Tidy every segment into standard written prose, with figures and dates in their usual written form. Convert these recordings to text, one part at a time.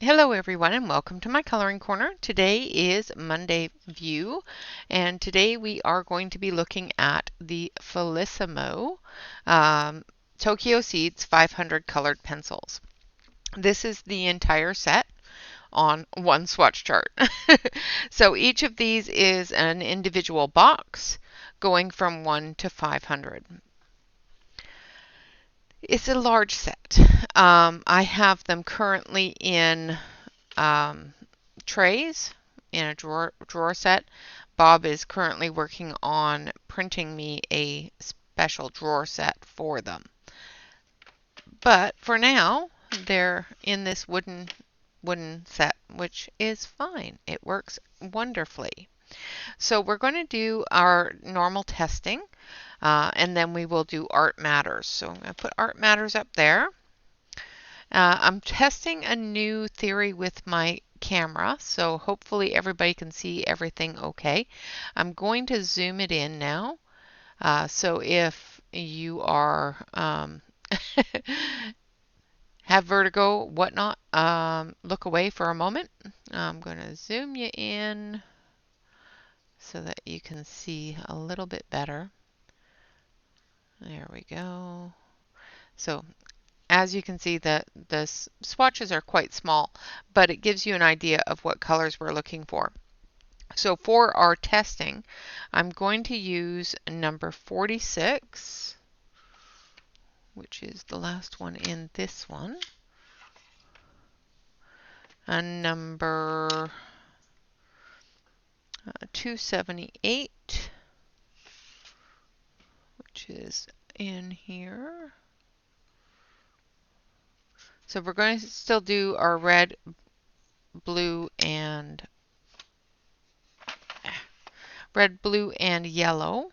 Hello everyone and welcome to my coloring corner. Today is Monday View and today we are going to be looking at the Felissimo Tokyo Seeds 500 colored pencils. This is the entire set on one swatch chart. So each of these is an individual box going from 1 to 500. It's a large set. I have them currently in trays in a drawer set. Bob is currently working on printing me a special drawer set for them. But for now, they're in this wooden set, which is fine. It works wonderfully. So we're going to do our normal testing, and then we will do Art Matters. So I'm going to put Art Matters up there. I'm testing a new theory with my camera, so hopefully everybody can see everything okay. I'm going to zoom it in now. So if you are have vertigo, whatnot, look away for a moment. I'm going to zoom you in so that you can see a little bit better. There we go. So as you can see, the swatches are quite small, but it gives you an idea of what colors we're looking for. So for our testing, I'm going to use number 46, which is the last one in this one, and number 278, which is in here. So we're going to still do our red, blue, and yellow.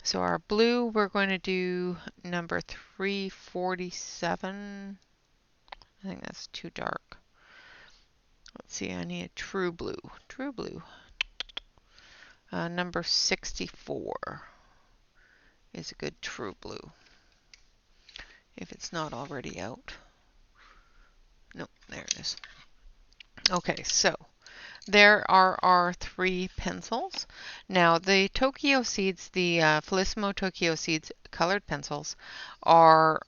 So our blue, we're going to do number 347. I think that's too dark. Let's see, I need a true blue. True blue. Number 64 is a good true blue, if it's not already out. Nope, there it is. Okay, so there are our three pencils. Now the Tokyo Seeds, the Felissimo Tokyo Seeds colored pencils are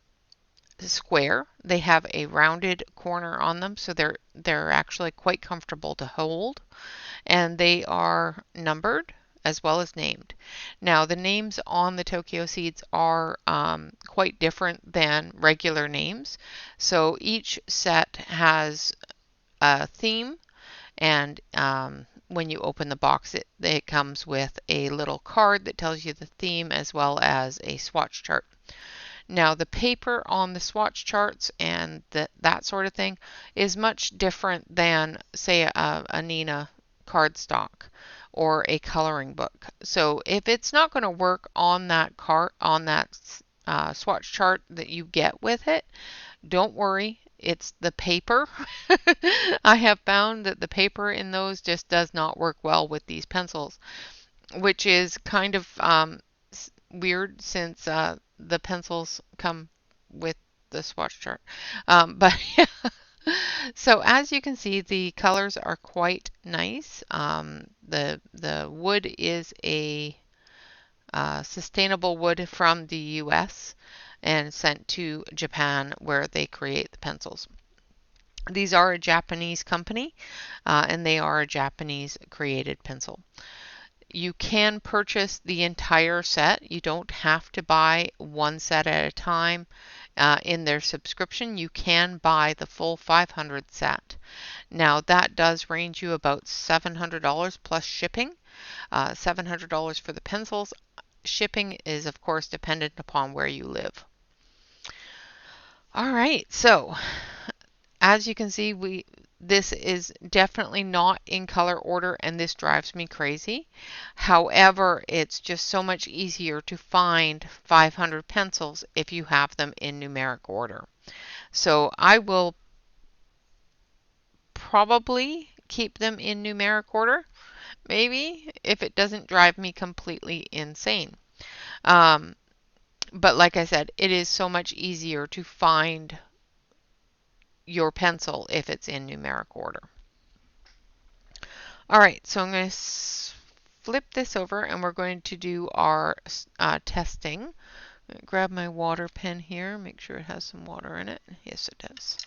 square. They have a rounded corner on them, so they're actually quite comfortable to hold, and they are numbered as well as named. Now the names on the Tokyo Seeds are quite different than regular names. So each set has a theme, and when you open the box, it comes with a little card that tells you the theme as well as a swatch chart. Now the paper on the swatch charts and that sort of thing is much different than, say, a Nina cardstock or a coloring book. So if it's not going to work on that swatch chart that you get with it, don't worry. It's the paper. I have found that the paper in those just does not work well with these pencils, which is kind of weird since the pencils come with the swatch chart. But so as you can see, the colors are quite nice. The wood is a sustainable wood from the US and sent to Japan, where they create the pencils. These are a Japanese company, and they are a Japanese created pencil. You can purchase the entire set. You don't have to buy one set at a time in their subscription. You can buy the full 500 set. Now that does range you about $700 plus shipping. $700 for the pencils. Shipping is of course dependent upon where you live. All right, so as you can see, this is definitely not in color order, and this drives me crazy. However, it's just so much easier to find 500 pencils if you have them in numeric order. So I will probably keep them in numeric order, maybe, if it doesn't drive me completely insane. But like I said, it is so much easier to find your pencil if it's in numeric order. All right, so I'm going to flip this over and we're going to do our testing. Grab my water pen here, make sure it has some water in it. Yes, it does.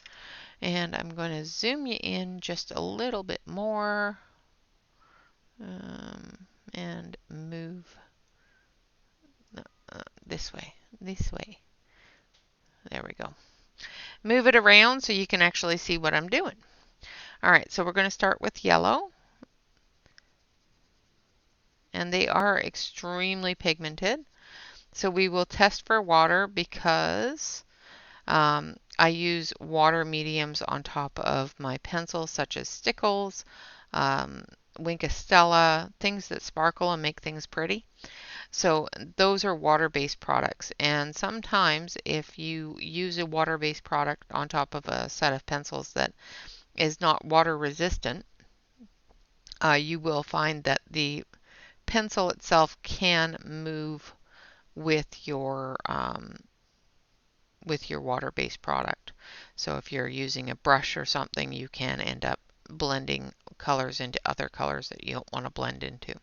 And I'm going to zoom you in just a little bit more and move this way. There we go. Move it around so you can actually see what I'm doing. All right, so we're going to start with yellow. And they are extremely pigmented. So we will test for water because I use water mediums on top of my pencils, such as Stickles, Wink Stella, things that sparkle and make things pretty. So those are water-based products. And sometimes if you use a water-based product on top of a set of pencils that is not water resistant, you will find that the pencil itself can move with your water-based product. So if you're using a brush or something, you can end up blending colors into other colors that you don't want to blend into.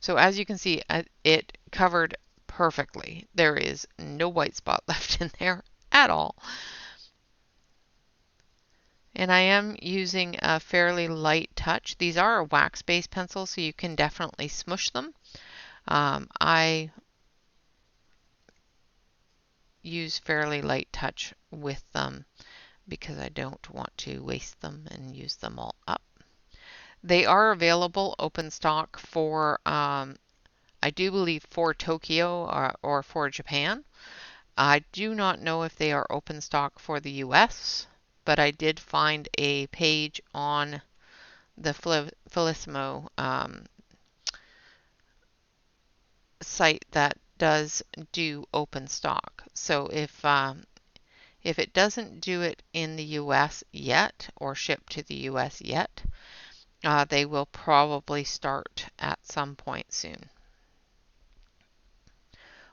So as you can see, it covered perfectly. There is no white spot left in there at all. And I am using a fairly light touch. These are a wax-based pencil, so you can definitely smush them. I use fairly light touch with them because I don't want to waste them and use them all up. They are available open stock for, I do believe, for Tokyo or for Japan. I do not know if they are open stock for the US, but I did find a page on the Felissimo site that does do open stock. So if it doesn't do it in the US yet or ship to the US yet, they will probably start at some point soon.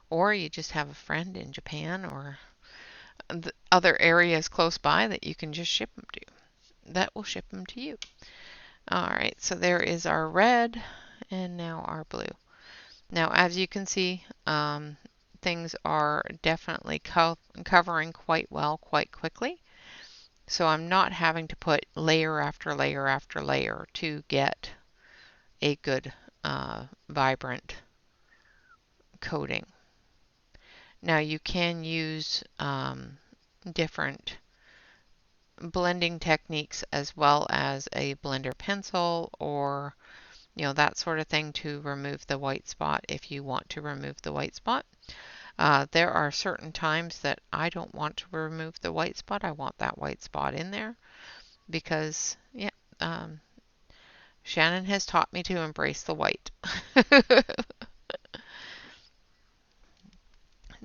Or you just have a friend in Japan or the other areas close by that you can just ship them to. That will ship them to you. All right, so there is our red and now our blue. Now, as you can see, things are definitely covering quite well, quite quickly. So I'm not having to put layer after layer after layer to get a good vibrant coating. Now you can use different blending techniques as well as a blender pencil or that sort of thing to remove the white spot if you want to remove the white spot. There are certain times that I don't want to remove the white spot. I want that white spot in there because, Shannon has taught me to embrace the white.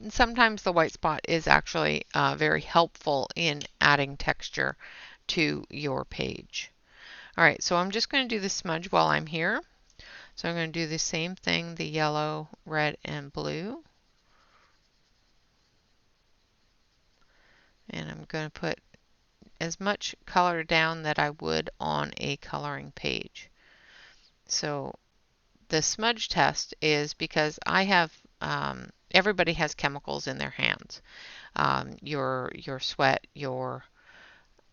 And sometimes the white spot is actually very helpful in adding texture to your page. All right, so I'm just going to do the smudge while I'm here. So I'm going to do the same thing, the yellow, red, and blue. And I'm going to put as much color down that I would on a coloring page. So the smudge test is because I have, everybody has chemicals in their hands. Your sweat, your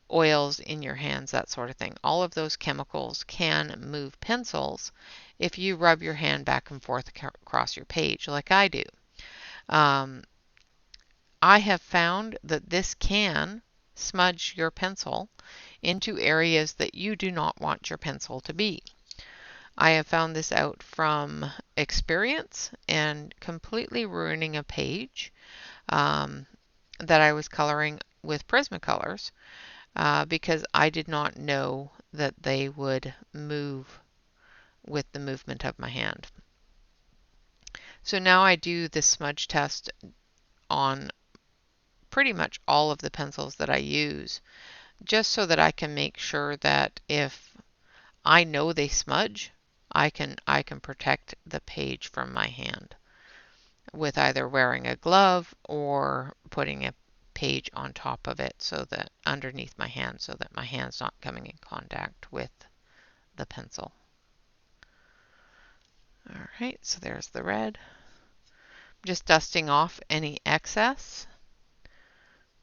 oils in your hands, that sort of thing. All of those chemicals can move pencils if you rub your hand back and forth across your page like I do. I have found that this can smudge your pencil into areas that you do not want your pencil to be. I have found this out from experience and completely ruining a page that I was coloring with Prismacolors because I did not know that they would move with the movement of my hand. So now I do the smudge test on pretty much all of the pencils that I use, just so that I can make sure that if I know they smudge, I can protect the page from my hand with either wearing a glove or putting a page on top of it, so that underneath my hand, so that my hand's not coming in contact with the pencil. Alright, so there's the red. Just dusting off any excess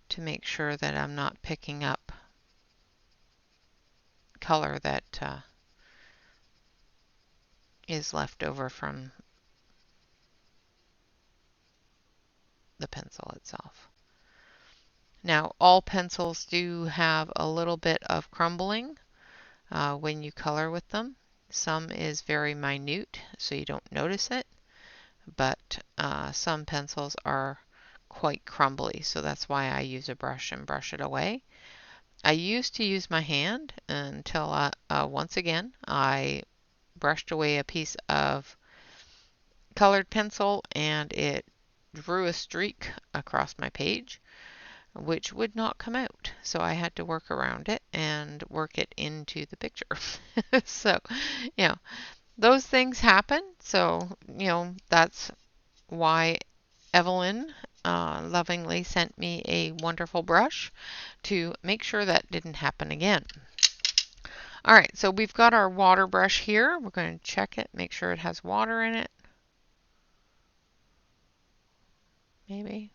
to make sure that I'm not picking up color that is left over from the pencil itself. Now, all pencils do have a little bit of crumbling when you color with them. Some is very minute, so you don't notice it, but some pencils are quite crumbly, so that's why I use a brush and brush it away. I used to use my hand until once again I brushed away a piece of colored pencil and it drew a streak across my page, which would not come out. So I had to work around it and work it into the picture. So, you know, those things happen. So, you know, that's why Evelyn lovingly sent me a wonderful brush to make sure that didn't happen again. All right, so we've got our water brush here. We're going to check it, make sure it has water in it. Maybe.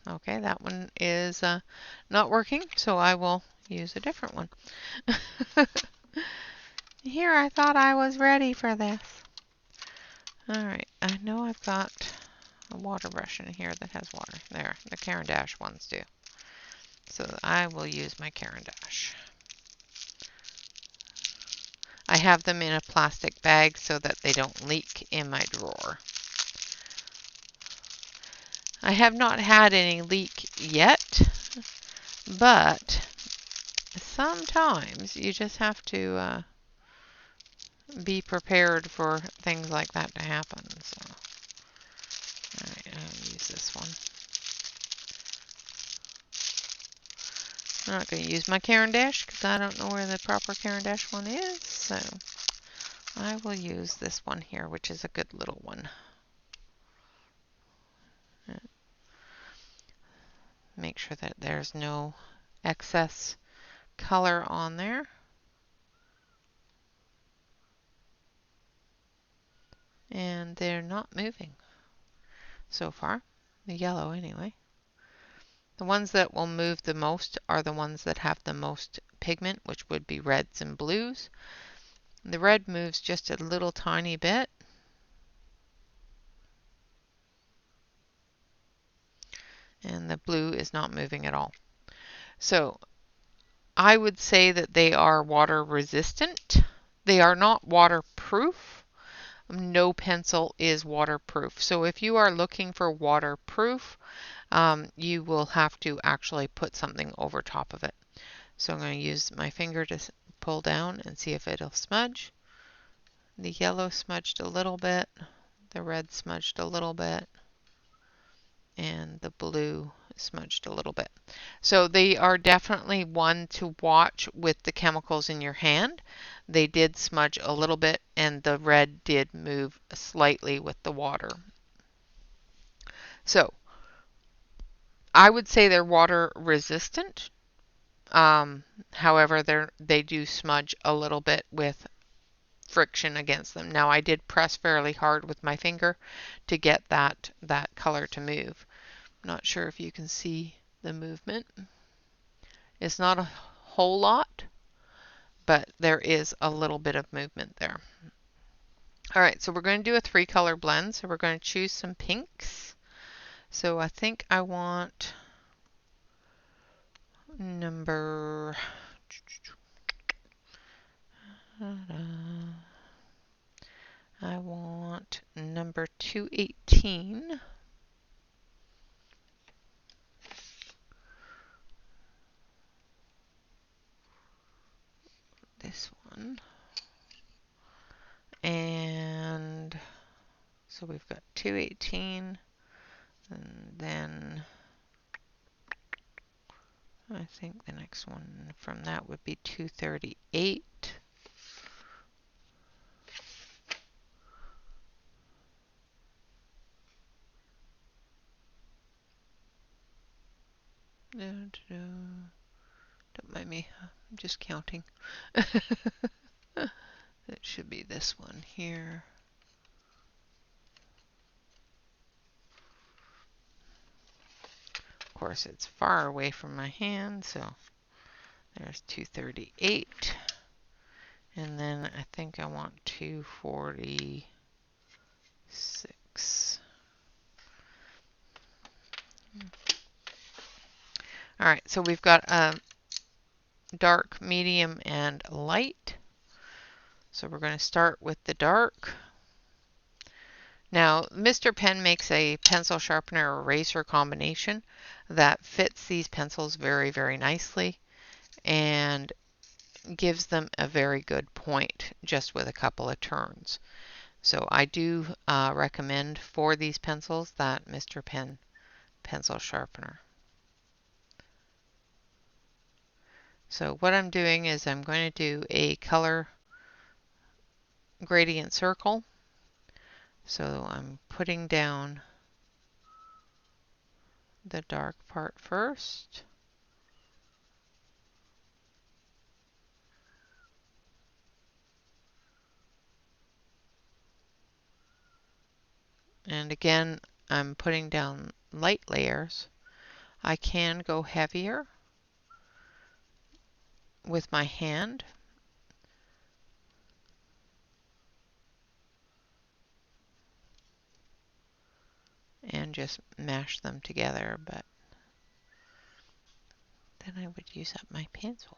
Okay, that one is not working, so I will use a different one. Here, I thought I was ready for this. All right, I know I've got a water brush in here that has water. There, the Caran d'Ache ones do. So I will use my Caran d'Ache. I have them in a plastic bag so that they don't leak in my drawer. I have not had any leak yet, but sometimes you just have to be prepared for things like that to happen. So, all right, I'll use this one. I'm not going to use my Caran d'Ache because I don't know where the proper Caran d'Ache one is. So I will use this one here, which is a good little one. Make sure that there's no excess color on there. And they're not moving so far, the yellow anyway. The ones that will move the most are the ones that have the most pigment, which would be reds and blues. The red moves just a little tiny bit. And the blue is not moving at all. So I would say that they are water resistant. They are not waterproof. No pencil is waterproof. So if you are looking for waterproof, you will have to actually put something over top of it. So I'm going to use my finger to pull down and see if it'll smudge. The yellow smudged a little bit, the red smudged a little bit, and the blue smudged a little bit. So they are definitely one to watch with the chemicals in your hand. They did smudge a little bit, and the red did move slightly with the water. So I would say they're water resistant. However, they do smudge a little bit with friction against them. Now I did press fairly hard with my finger to get that color to move. Not sure if you can see the movement. It's not a whole lot, but there is a little bit of movement there. All right, so we're going to do a 3-color blend. So we're going to choose some pinks. So I think I want number I want number 218. This one. And so we've got 218, and then I think the next one from that would be 238. Don't mind me, I'm just counting. It should be this one here. Of course, it's far away from my hand, so there's 238. And then I think I want 246. All right, so we've got dark, medium, and light. So we're going to start with the dark. Now, Mr. Pen makes a pencil sharpener eraser combination that fits these pencils very, very nicely and gives them a very good point just with a couple of turns. So I do recommend for these pencils that Mr. Pen pencil sharpener. So what I'm doing is I'm going to do a color gradient circle. So I'm putting down the dark part first. And again, I'm putting down light layers. I can go heavier with my hand. And just mash them together, but then I would use up my pencil.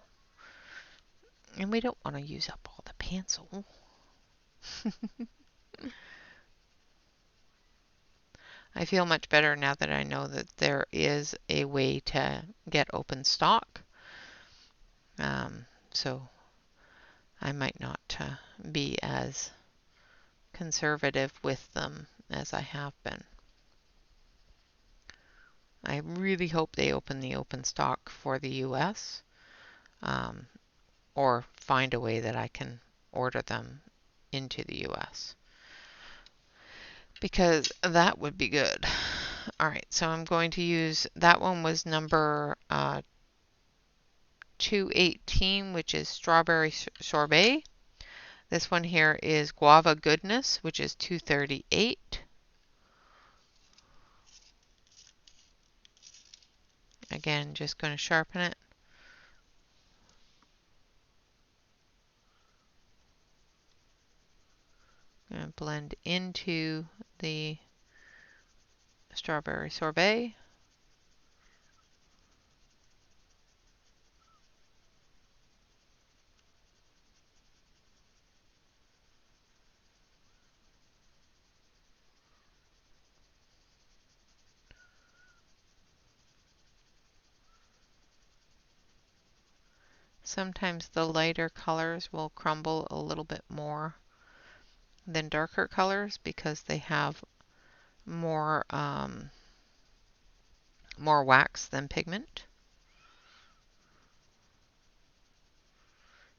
And we don't want to use up all the pencil. I feel much better now that I know that there is a way to get open stock. So I might not be as conservative with them as I have been. I really hope they open the open stock for the US, or find a way that I can order them into the US, because that would be good. All right, so I'm going to use, that one was number 218, which is strawberry sorbet. This one here is guava goodness, which is 238. Again, just going to sharpen it. I'm going to blend into the strawberry sorbet. Sometimes the lighter colors will crumble a little bit more than darker colors because they have more more wax than pigment.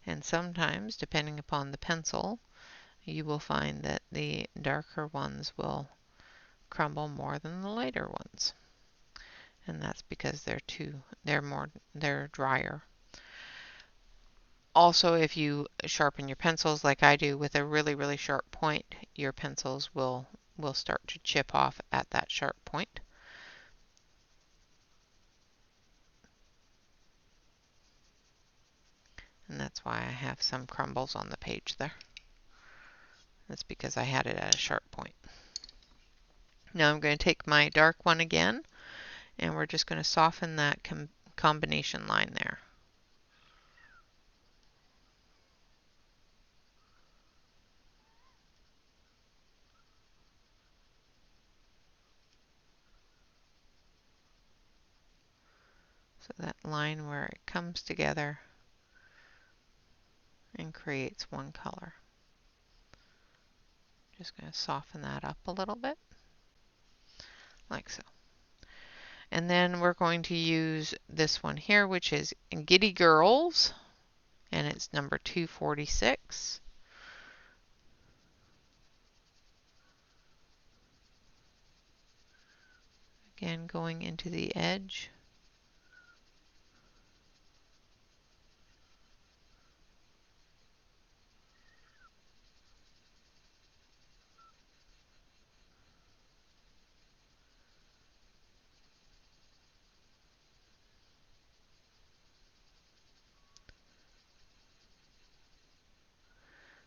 And sometimes, depending upon the pencil, you will find that the darker ones will crumble more than the lighter ones. And that's because they're drier. Also, if you sharpen your pencils like I do with a really, really sharp point, your pencils will start to chip off at that sharp point. And that's why I have some crumbles on the page there. That's because I had it at a sharp point. Now I'm going to take my dark one again, and we're just going to soften that combination line there. So that line where it comes together and creates one color. Just going to soften that up a little bit, like so. And then we're going to use this one here, which is Giddy Girls, and it's number 246. Again, going into the edge.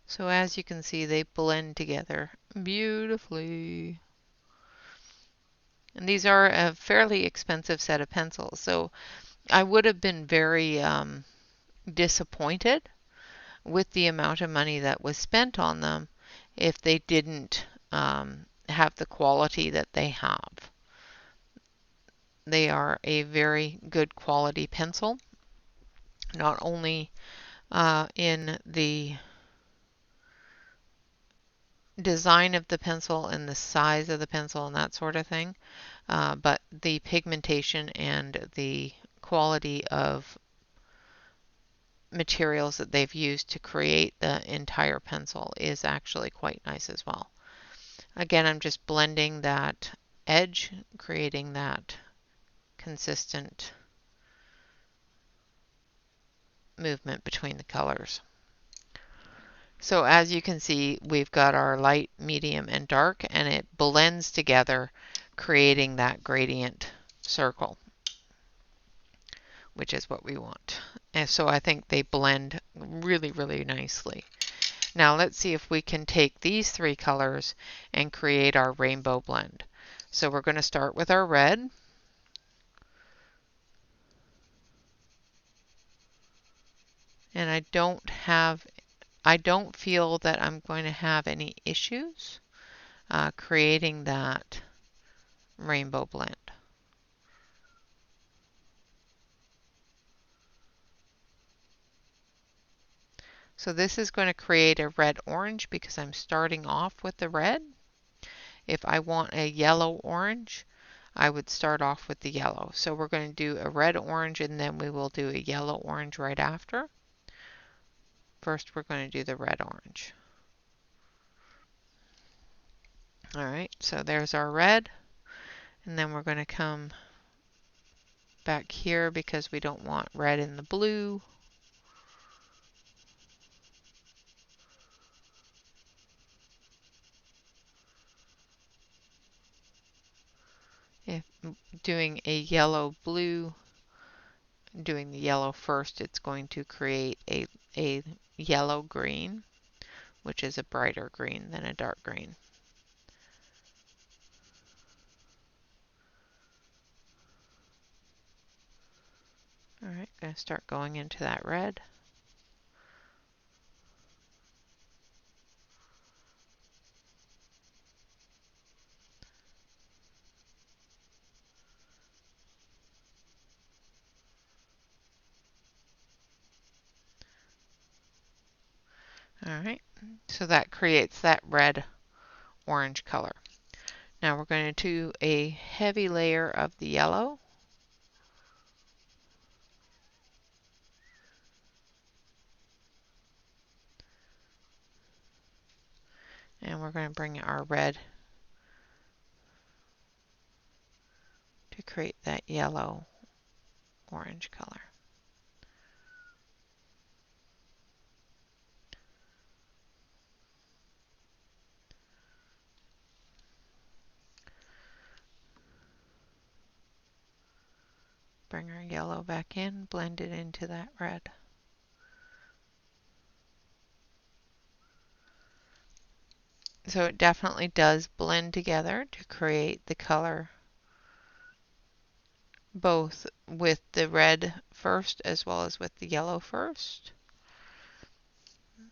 So as you can see, they blend together beautifully. And these are a fairly expensive set of pencils, so I would have been very disappointed with the amount of money that was spent on them if they didn't have the quality that they have. They are a very good quality pencil, not only in the design of the pencil and the size of the pencil and that sort of thing, but the pigmentation and the quality of materials that they've used to create the entire pencil is actually quite nice as well. Again, I'm just blending that edge, creating that consistent movement between the colors. So as you can see, we've got our light, medium, and dark, and it blends together, creating that gradient circle, which is what we want. And so I think they blend really, really nicely. Now let's see if we can take these three colors and create our rainbow blend. So we're going to start with our red. And I don't feel that I'm going to have any issues creating that rainbow blend. So this is going to create a red-orange because I'm starting off with the red. If I want a yellow-orange, I would start off with the yellow. So we're going to do a red-orange and then we will do a yellow-orange right after. First, we're going to do the red-orange. All right, so there's our red. And then we're going to come back here because we don't want red in the blue. If doing a yellow blue, doing the yellow first, it's going to create a yellow green, which is a brighter green than a dark green. All right, going to start going into that red. All right, so that creates that red-orange color. Now we're going to do a heavy layer of the yellow. And we're going to bring our red to create that yellow-orange color. Bring our yellow back in, blend it into that red. So it definitely does blend together to create the color, both with the red first as well as with the yellow first. It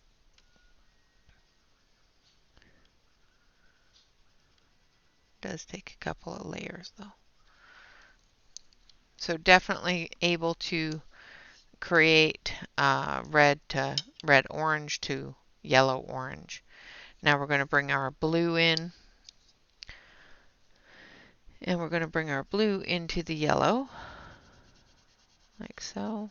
does take a couple of layers though. So definitely able to create red to red-orange to yellow-orange. Now we're going to bring our blue in, and we're going to bring our blue into the yellow, like so.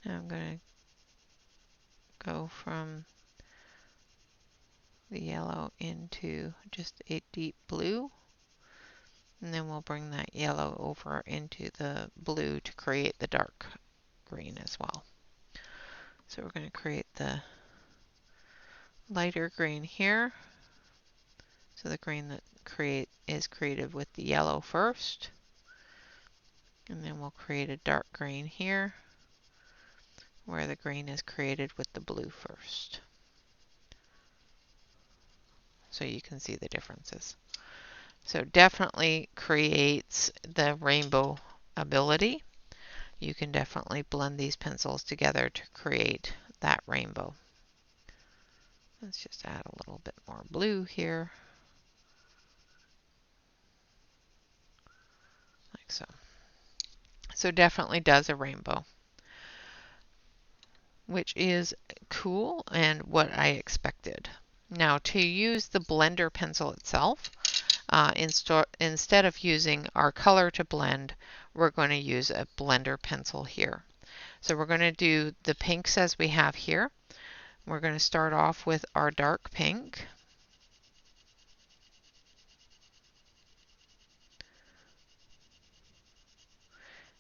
Now I'm going to go from the yellow into just a deep blue. And then we'll bring that yellow over into the blue to create the dark green as well. So we're going to create the lighter green here. So the green that is created with the yellow first. And then we'll create a dark green here where the green is created with the blue first. So you can see the differences. So definitely creates the rainbow ability. You can definitely blend these pencils together to create that rainbow. Let's just add a little bit more blue here, like so. So definitely does a rainbow, which is cool and what I expected. Now to use the blender pencil itself, instead of using our color to blend, we're going to use a blender pencil here. So we're going to do the pinks as we have here. We're going to start off with our dark pink.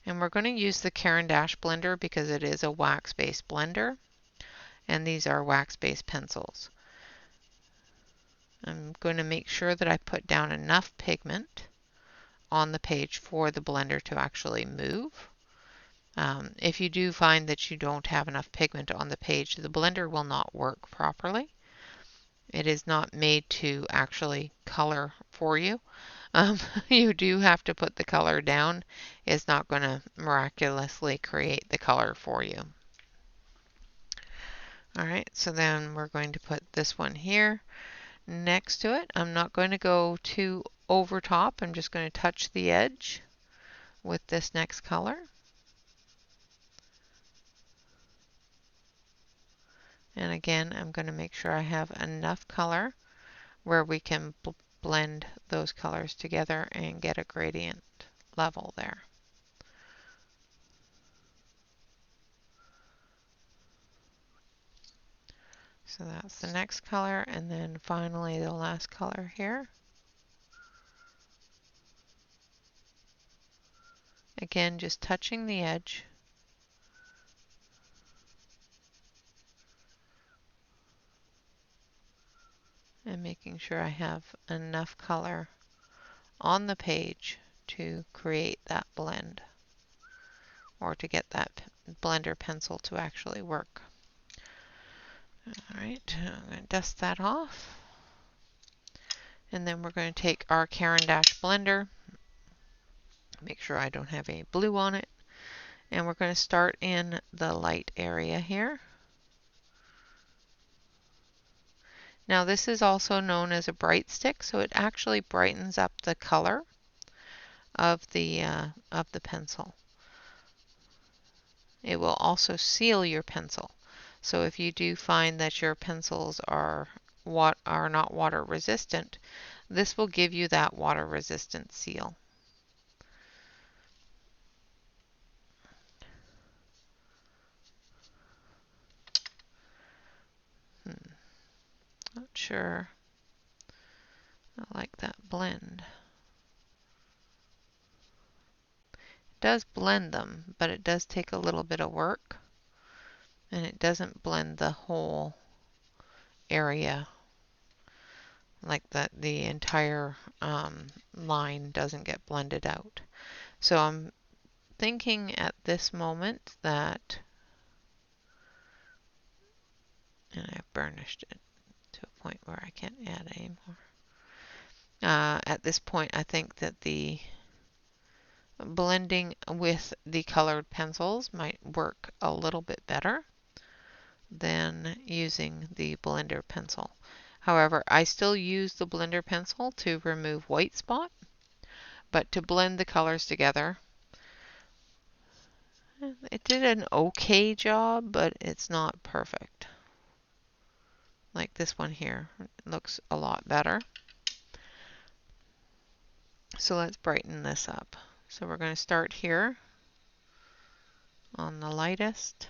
And we're going to use the Caran d'Ache blender because it is a wax-based blender. And these are wax-based pencils. I'm going to make sure that I put down enough pigment on the page for the blender to actually move. If you do find that you don't have enough pigment on the page, the blender will not work properly. It is not made to actually color for you. You do have to put the color down. It's not going to miraculously create the color for you. Alright, so then we're going to put this one here next to it. I'm not going to go too over top. I'm just going to touch the edge with this next color. And again, I'm going to make sure I have enough color where we can blend those colors together and get a gradient level there. So that's the next color, and then finally the last color here. Again, just touching the edge. And making sure I have enough color on the page to create that blend, or to get that blender pencil to actually work. Alright, I'm going to dust that off. And then we're going to take our Caran d'Ache blender, make sure I don't have any blue on it, and we're going to start in the light area here. Now this is also known as a bright stick, so it actually brightens up the color of the pencil. It will also seal your pencil. So if you do find that your pencils are not water resistant, this will give you that water resistant seal. Not sure I like that blend. It does blend them, but it does take a little bit of work, and it doesn't blend the whole area, like that the entire line doesn't get blended out. So I'm thinking at this moment that, and I've burnished it to a point where I can't add anymore. At this point, I think that the blending with the colored pencils might work a little bit better than using the blender pencil. However, I still use the blender pencil to remove white spot, but to blend the colors together, it did an okay job, but it's not perfect. Like this one here, it looks a lot better. So let's brighten this up. So we're going to start here on the lightest.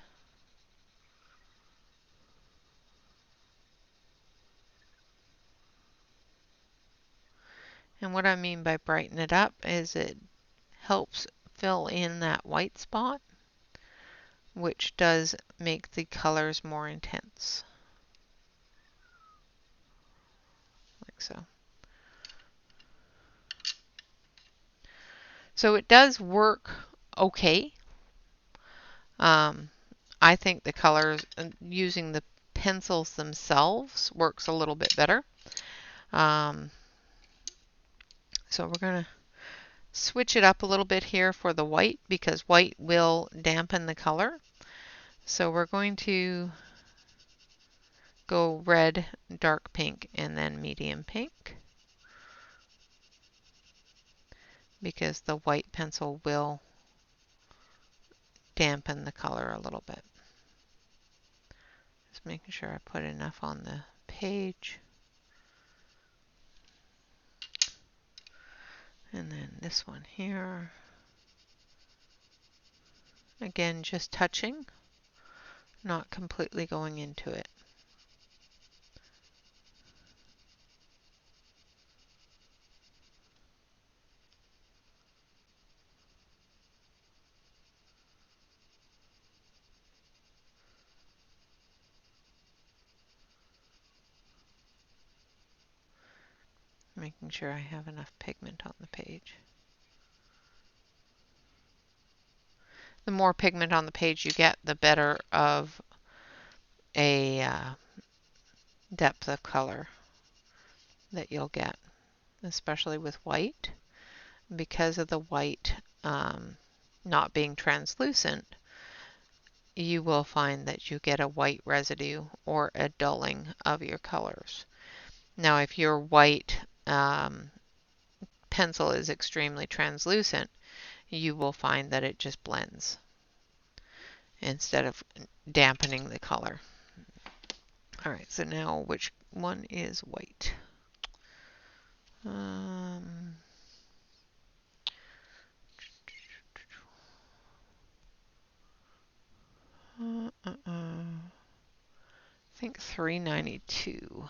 And what I mean by brighten it up is it helps fill in that white spot, which does make the colors more intense. Like so. So it does work okay. I think the colors, using the pencils themselves, works a little bit better. So we're going to switch it up a little bit here for the white because white will dampen the color. So we're going to go red, dark pink, and then medium pink because the white pencil will dampen the color a little bit. Just making sure I put enough on the page. And then this one here. Again, just touching, not completely going into it. Making sure I have enough pigment on the page. The more pigment on the page you get, the better of a depth of color that you'll get, especially with white. Because of the white not being translucent, you will find that you get a white residue or a dulling of your colors. Now, if your white pencil is extremely translucent, you will find that it just blends instead of dampening the color. All right, so now which one is white? I think 392.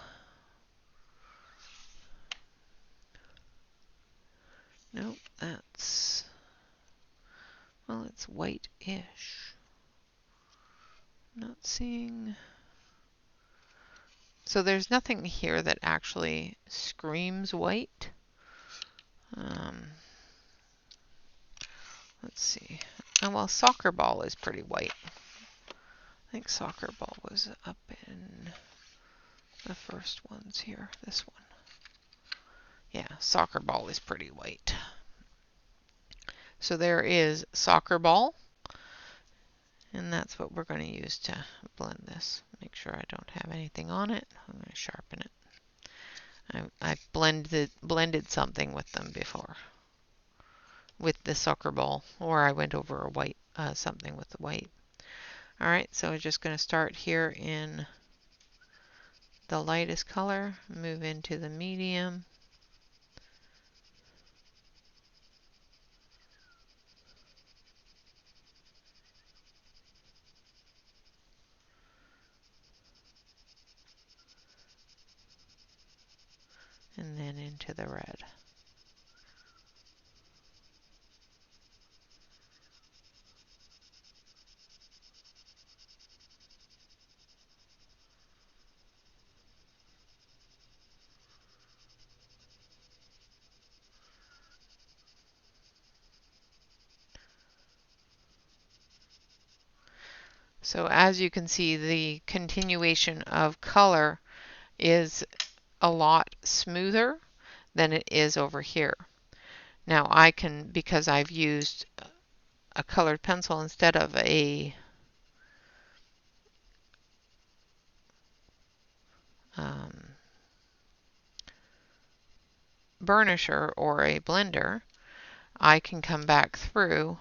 Nope, that's, well, it's white-ish. Not seeing. So there's nothing here that actually screams white. Let's see. Oh, well, soccer ball is pretty white. I think soccer ball was up in the first ones here. This one. Yeah, soccer ball is pretty white. So there is soccer ball. And that's what we're going to use to blend this. Make sure I don't have anything on it. I'm going to sharpen it. I've blended something with them before. With the soccer ball. Or I went over a white, something with the white. Alright, so we're just going to start here in the lightest color. Move into the medium. And then into the red. So as you can see, the continuation of color is a lot smoother than it is over here. Now I can, because I've used a colored pencil instead of a burnisher or a blender, I can come back through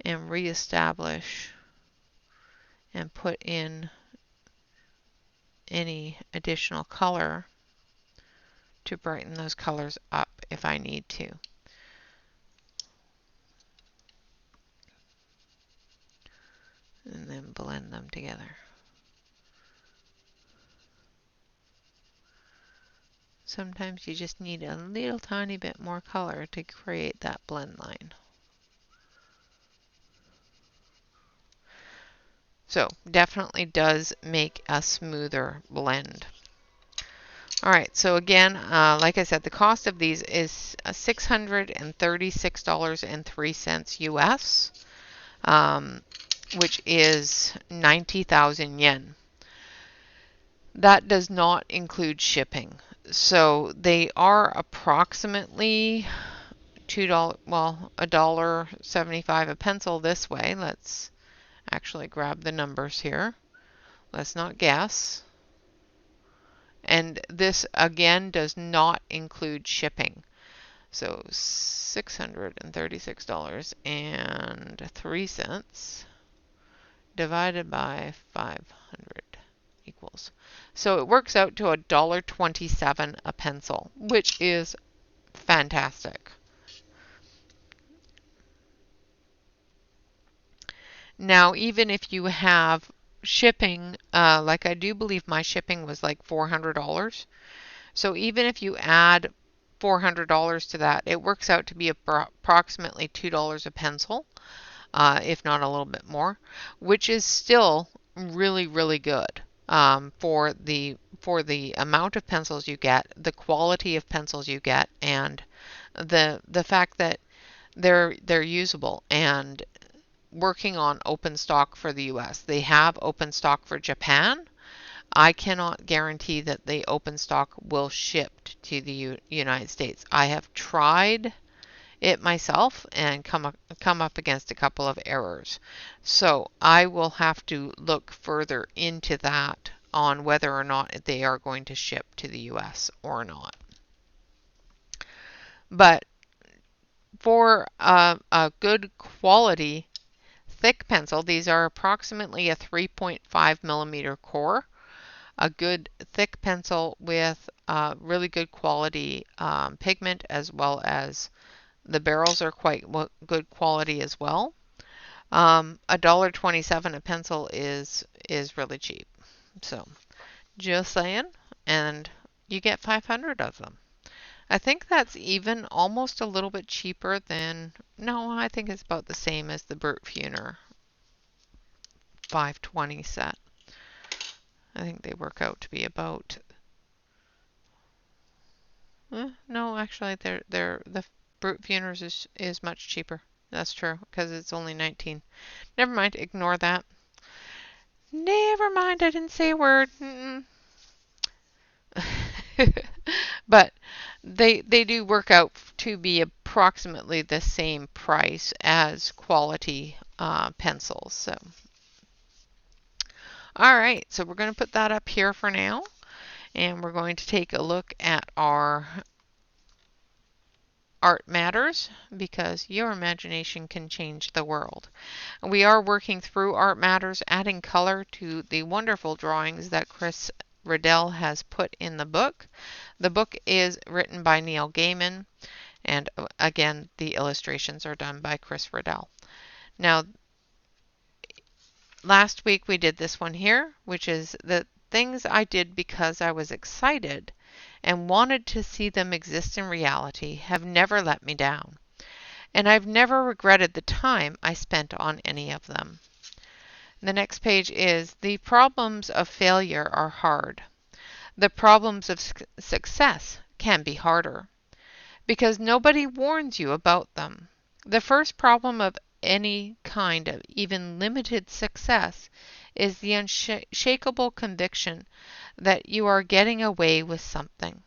and reestablish and put in any additional color to brighten those colors up if I need to. And then blend them together. Sometimes you just need a little tiny bit more color to create that blend line. So definitely does make a smoother blend. All right, so again, like I said, the cost of these is $636.03 US, which is 90,000 yen. That does not include shipping. So they are approximately $2, well, $1.75 a pencil this way. Let's actually grab the numbers here. Let's not guess. And this again does not include shipping. So $636.03 divided by 500 equals. So it works out to $1.27 a pencil, which is fantastic. Now, even if you have shipping, like I do believe my shipping was like $400. So even if you add $400 to that, it works out to be approximately $2 a pencil, if not a little bit more, which is still really, really good for the amount of pencils you get, the quality of pencils you get, and the fact that they're usable and working on open stock for the US. They have open stock for Japan. I cannot guarantee that the open stock will ship to the United States. I have tried it myself and come up against a couple of errors. So I will have to look further into that on whether or not they are going to ship to the US or not. But for a good quality thick pencil, these are approximately a 3.5 millimeter core. A good thick pencil with really good quality pigment, as well as the barrels are quite good quality as well. $1.27 a pencil is really cheap. So just saying, and you get 500 of them. I think that's even almost a little bit cheaper than, no, I think it's about the same as the Brute-Funer 520 set. I think they work out to be about, no, actually the Brute-Funers is much cheaper. That's true, because it's only 19. Never mind, ignore that. Never mind, I didn't say a word. But they do work out to be approximately the same price as quality pencils. So, all right, so we're going to put that up here for now, and we're going to take a look at our Art Matters, because your imagination can change the world. We are working through Art Matters, adding color to the wonderful drawings that Chris Riddell has put in the book. The book is written by Neil Gaiman, and again, the illustrations are done by Chris Riddell. Now, last week we did this one here, which is the things I did because I was excited and wanted to see them exist in reality have never let me down. And I've never regretted the time I spent on any of them. The next page is, the problems of failure are hard. The problems of success can be harder, because nobody warns you about them. The first problem of any kind of even limited success is the unshakable conviction that you are getting away with something,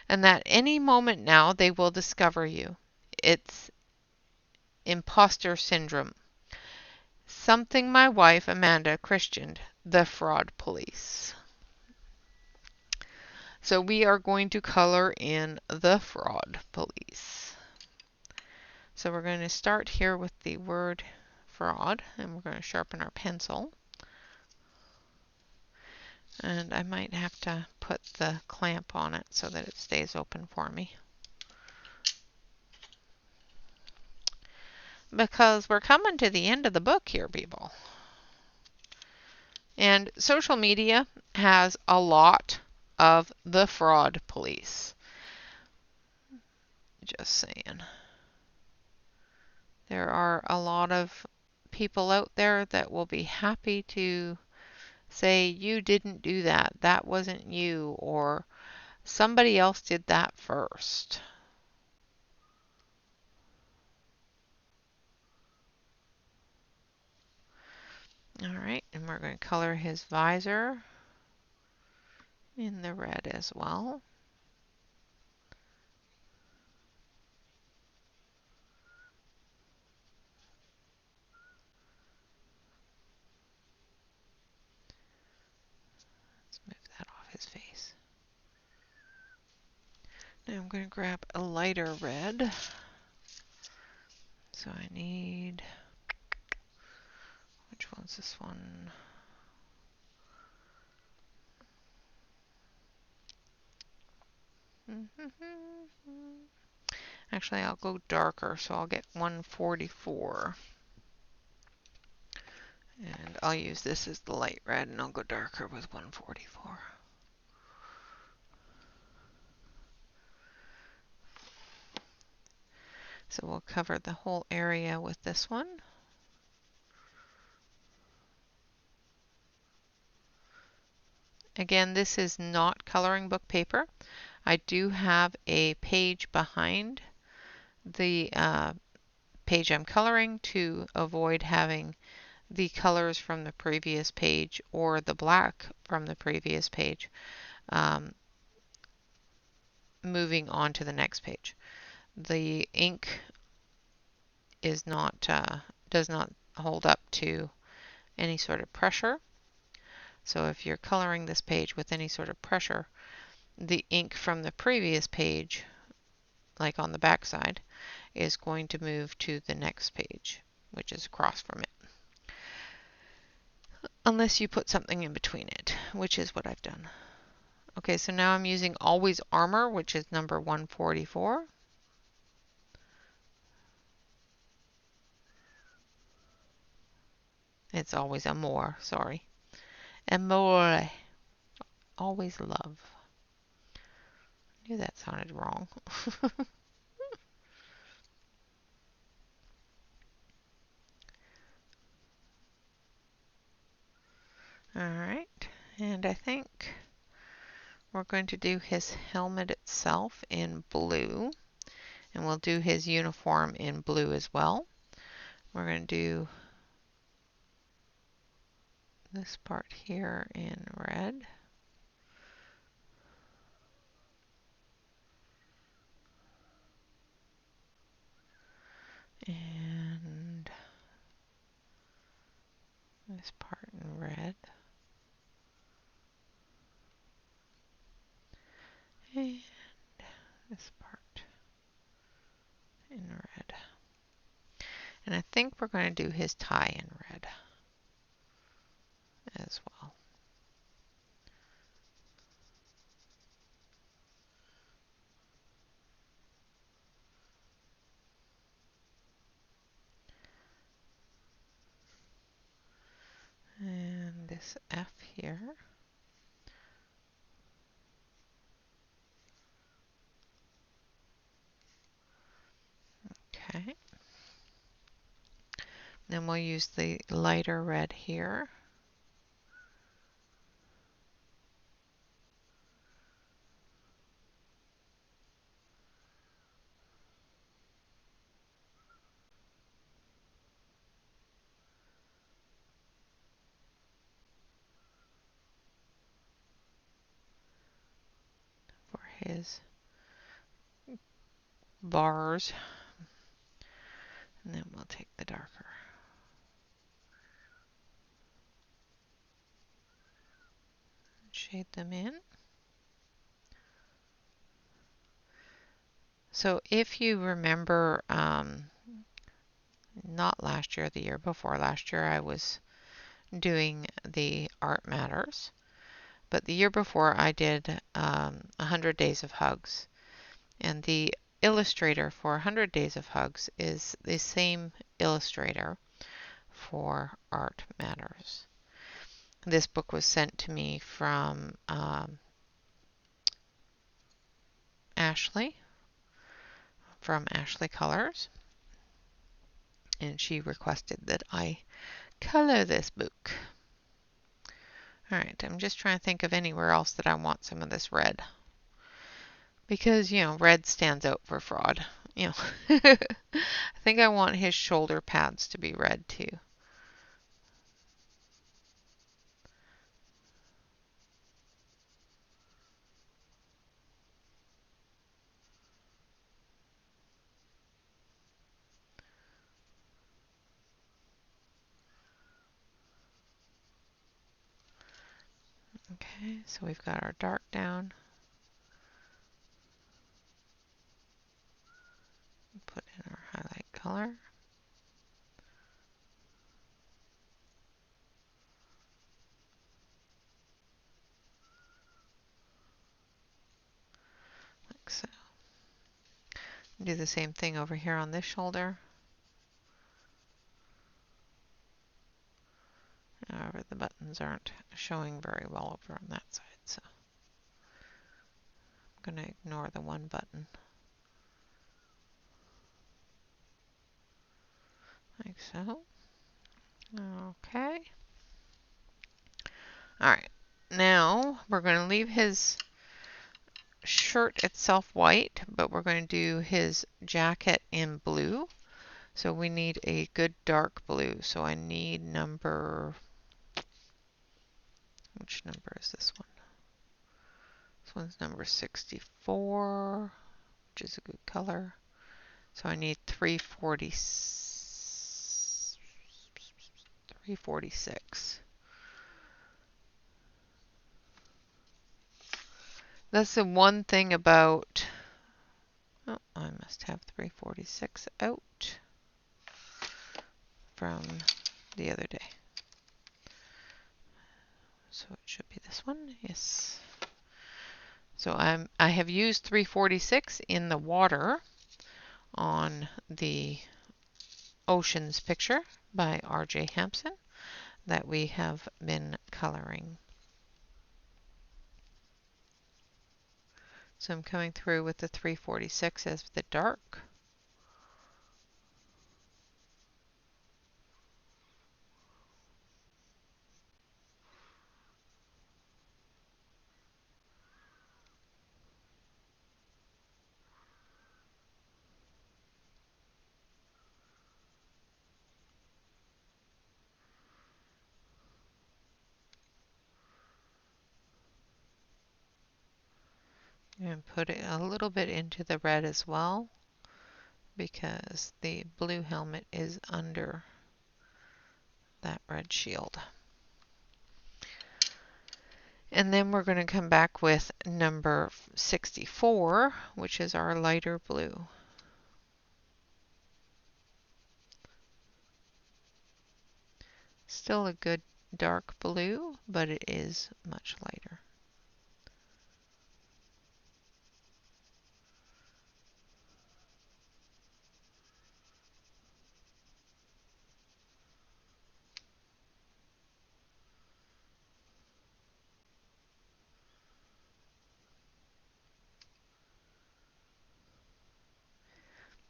and that any moment now they will discover you. It's imposter syndrome, something my wife Amanda christened the fraud police. So we are going to color in the fraud police. So we're going to start here with the word fraud, and we're going to sharpen our pencil. And I might have to put the clamp on it so that it stays open for me, because we're coming to the end of the book here, people. And social media has a lot of the fraud police. Just saying. There are a lot of people out there that will be happy to say, you didn't do that, that wasn't you, or somebody else did that first. All right, and we're going to color his visor in the red as well. Let's move that off his face. Now I'm going to grab a lighter red. So I need, which one's this one? Actually, I'll go darker, so I'll get 144. And I'll use this as the light red, and I'll go darker with 144. So we'll cover the whole area with this one. Again, this is not coloring book paper. I do have a page behind the page I'm coloring to avoid having the colors from the previous page or the black from the previous page moving on to the next page. The ink is not does not hold up to any sort of pressure. So if you're coloring this page with any sort of pressure, the ink from the previous page, like on the back side, is going to move to the next page, which is across from it. Unless you put something in between it, which is what I've done. Okay, so now I'm using Always Armor, which is number 144. It's always amor, sorry. Amore. Always love. I knew that sounded wrong. Alright, and I think we're going to do his helmet itself in blue, and we'll do his uniform in blue as well. We're going to do this part here in red. And this part in red. And this part in red. And I think we're going to do his tie in red as well. And this F here. Okay. Then we'll use the lighter red here. For his bars. And then we'll take the darker. Shade them in. So if you remember, not last year, the year before last year, I was doing the Art Matters. But the year before I did 100 Days of Hugs. And the illustrator for 100 Days of Hugs is the same illustrator for Art Matters. This book was sent to me from Ashley from Ashley Colors, and she requested that I color this book. Alright, I'm just trying to think of anywhere else that I want some of this red. Because, you know, red stands out for fraud. You know, I think I want his shoulder pads to be red too. Okay, so we've got our dark down. Put in our highlight color. Like so. Do the same thing over here on this shoulder. However, the buttons aren't showing very well over on that side, so I'm going to ignore the one button. Like so. Okay. Alright, now we're going to leave his shirt itself white, but we're going to do his jacket in blue. So we need a good dark blue. So I need number, which number is this one? This one's number 64, which is a good color. So I need 346. That's the one thing about, oh, I must have 346 out from the other day. So it should be this one, yes. So I have used 346 in the water on the Oceans picture by R.J. Hampson that we have been coloring. So I'm coming through with the 346 as the dark. And put it a little bit into the red as well, because the blue helmet is under that red shield. And then we're going to come back with number 64, which is our lighter blue. Still a good dark blue, but it is much lighter.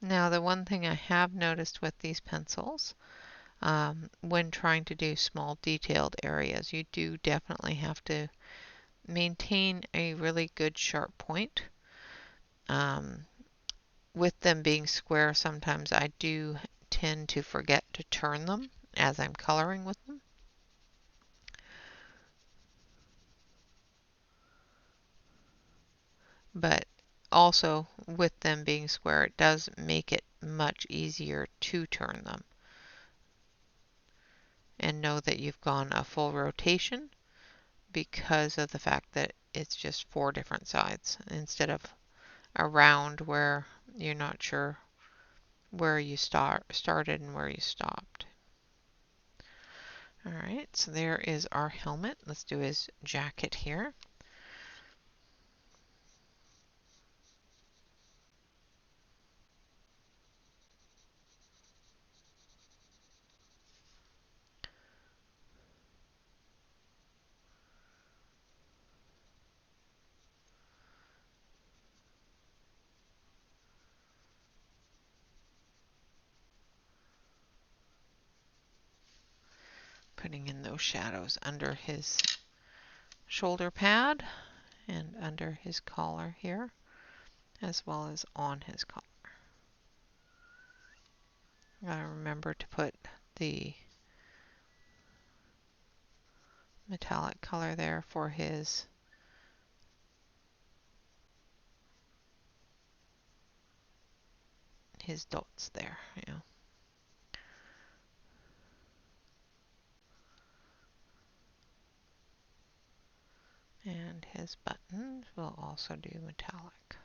Now, the one thing I have noticed with these pencils, when trying to do small detailed areas, you do definitely have to maintain a really good sharp point. With them being square, sometimes I do tend to forget to turn them as I'm coloring with them. But also, with them being square, it does make it much easier to turn them. And know that you've gone a full rotation because of the fact that it's just 4 different sides instead of a round where you're not sure where you started and where you stopped. Alright, so there is our helmet. Let's do his jacket here. putting in those shadows under his shoulder pad and under his collar here, as well as on his collar. Gotta remember to put the metallic color there for his dots there, you know. And his buttons will also do metallic.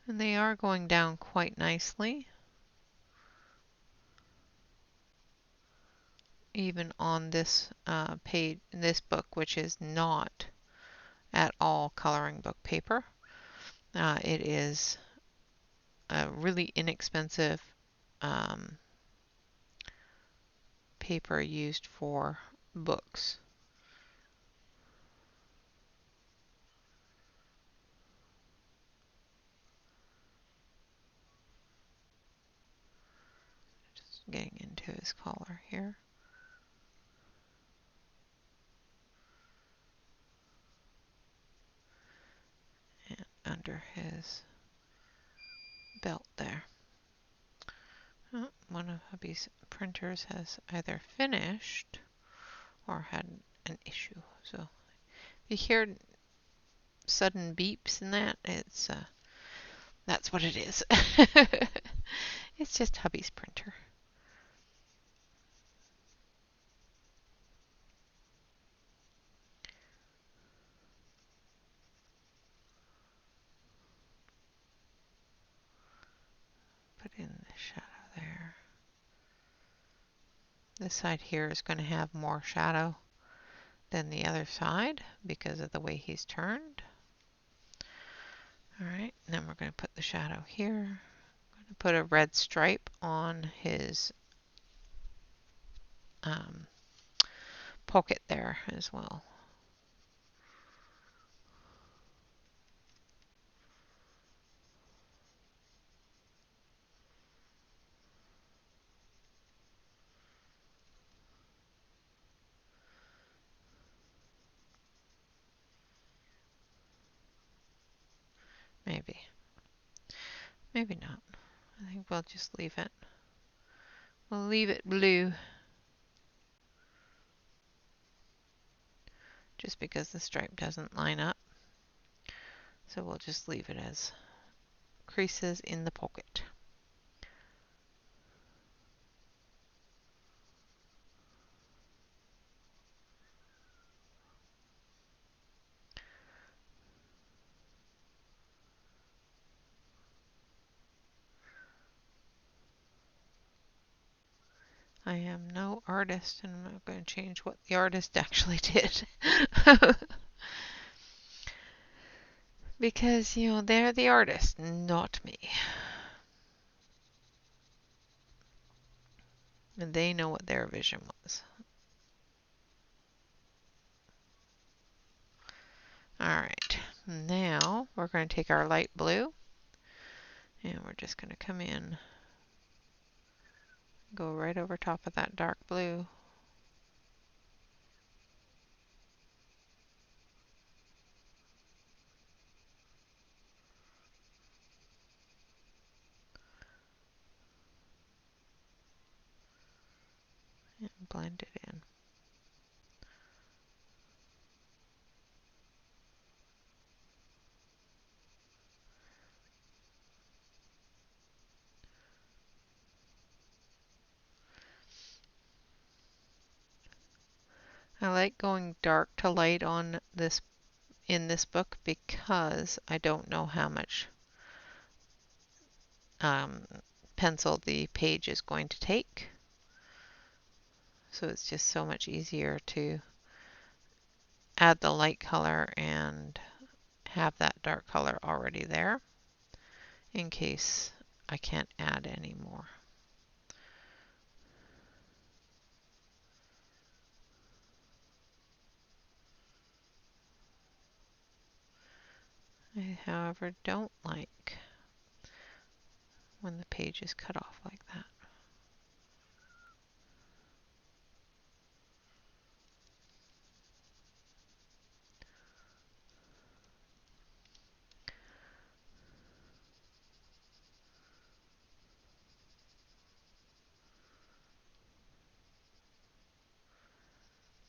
And they are going down quite nicely, even on this page, this book, which is not at all coloring book paper. It is a really inexpensive paper used for books. Just getting into his collar here. And under his belt there. Oh, one of hubby's printers has either finished or had an issue. So if you hear sudden beeps in that, it's that's what it is. It's just hubby's printer. Put in the shadow there. This side here is going to have more shadow than the other side because of the way he's turned. Alright, then we're going to put the shadow here. I'm going to put a red stripe on his pocket there as well. Maybe. Maybe not. I think we'll just leave it. We'll leave it blue. Just because the stripe doesn't line up. So we'll just leave it as creases in the pocket. I am no artist, and I'm not going to change what the artist actually did. Because, you know, they're the artist, not me. And they know what their vision was. Alright, now we're going to take our light blue, and we're just going to come in, go right over top of that dark blue. And blend it in. I like going dark to light on this in this book because I don't know how much pencil the page is going to take. So it's just so much easier to add the light color and have that dark color already there in case I can't add any more. I, however, don't like when the page is cut off like that.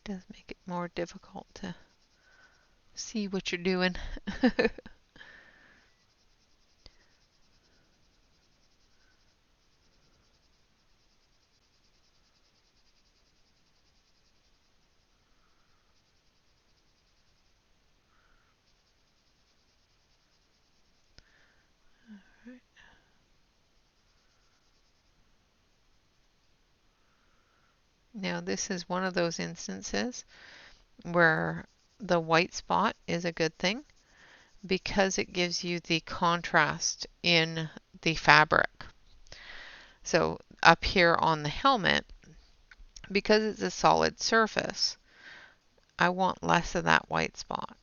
Does make it more difficult to see what you're doing. Now this is one of those instances where the white spot is a good thing because it gives you the contrast in the fabric. So up here on the helmet, because it's a solid surface, I want less of that white spot.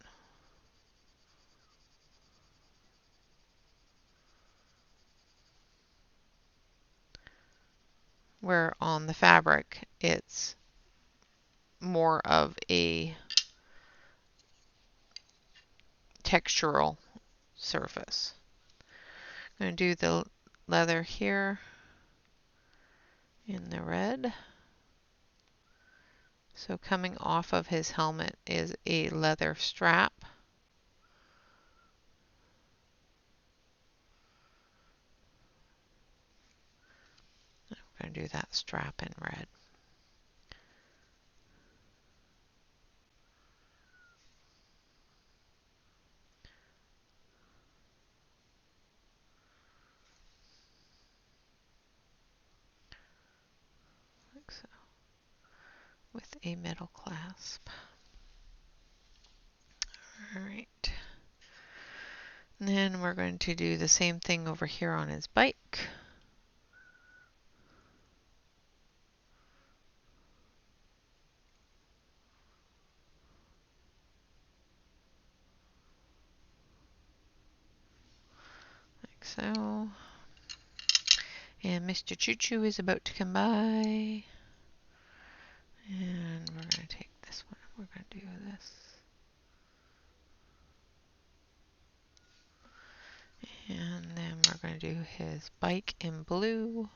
Where on the fabric, it's more of a textural surface. I'm going to do the leather here in the red. So coming off of his helmet is a leather strap. I'm going to do that strap in red. Like so. With a middle clasp. Alright. Then we're going to do the same thing over here on his bike. Like so. And Mr. Choo Choo is about to come by. And we're going to take this one. We're going to do this. And then we're going to do his bike in blue.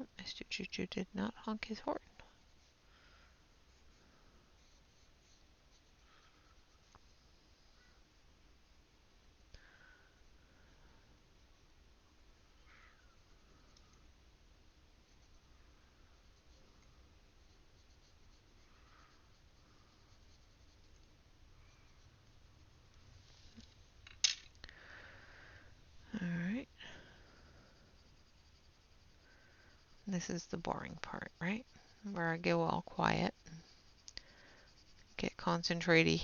Oh, Mr. Choo Choo did not honk his horn. Alright. This is the boring part, right? Where I go all quiet. Get concentraty.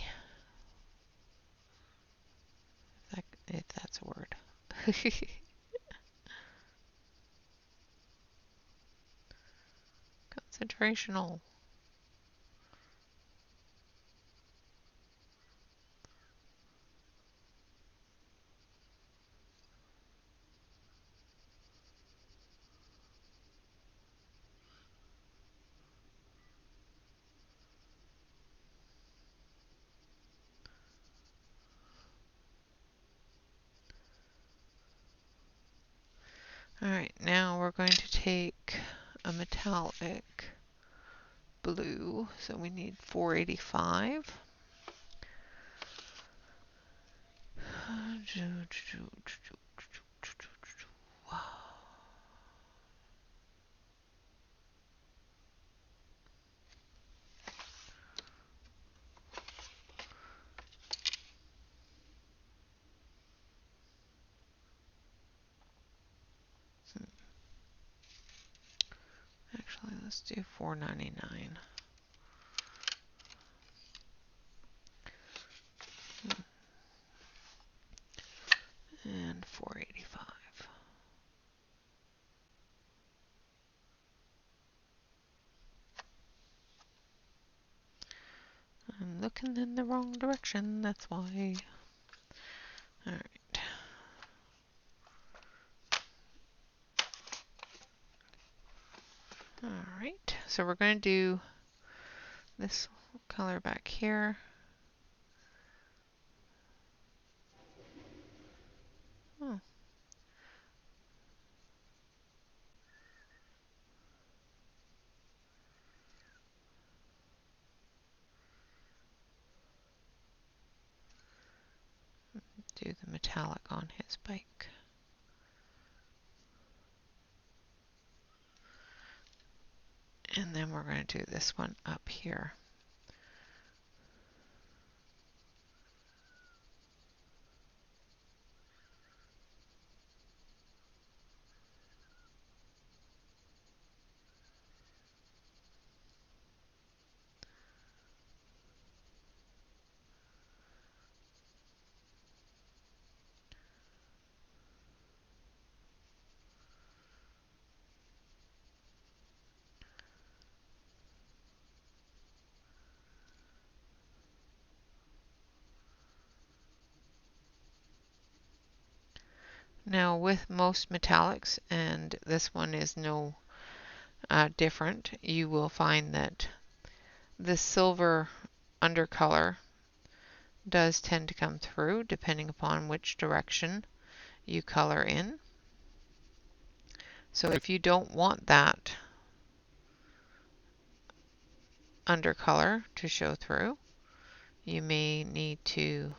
If that's a word. Concentrational. Alright, now we're going to take a metallic blue. So we need 485. Actually, let's do 499. And 485. looking in the wrong direction, that's why. Alright. Alright, so we're going to do this color back here. Oh. Do the metallic on his bike. And then we're going to do this one up here. Now with most metallics, and this one is no different, you will find that the silver undercolor does tend to come through depending upon which direction you color in. So if you don't want that undercolor to show through, you may need to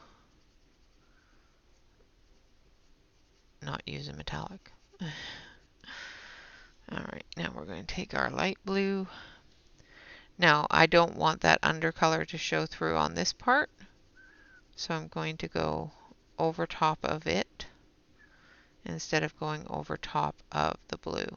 not use a metallic. Alright, now we're going to take our light blue. Now I don't want that undercolor to show through on this part, so I'm going to go over top of it instead of going over top of the blue.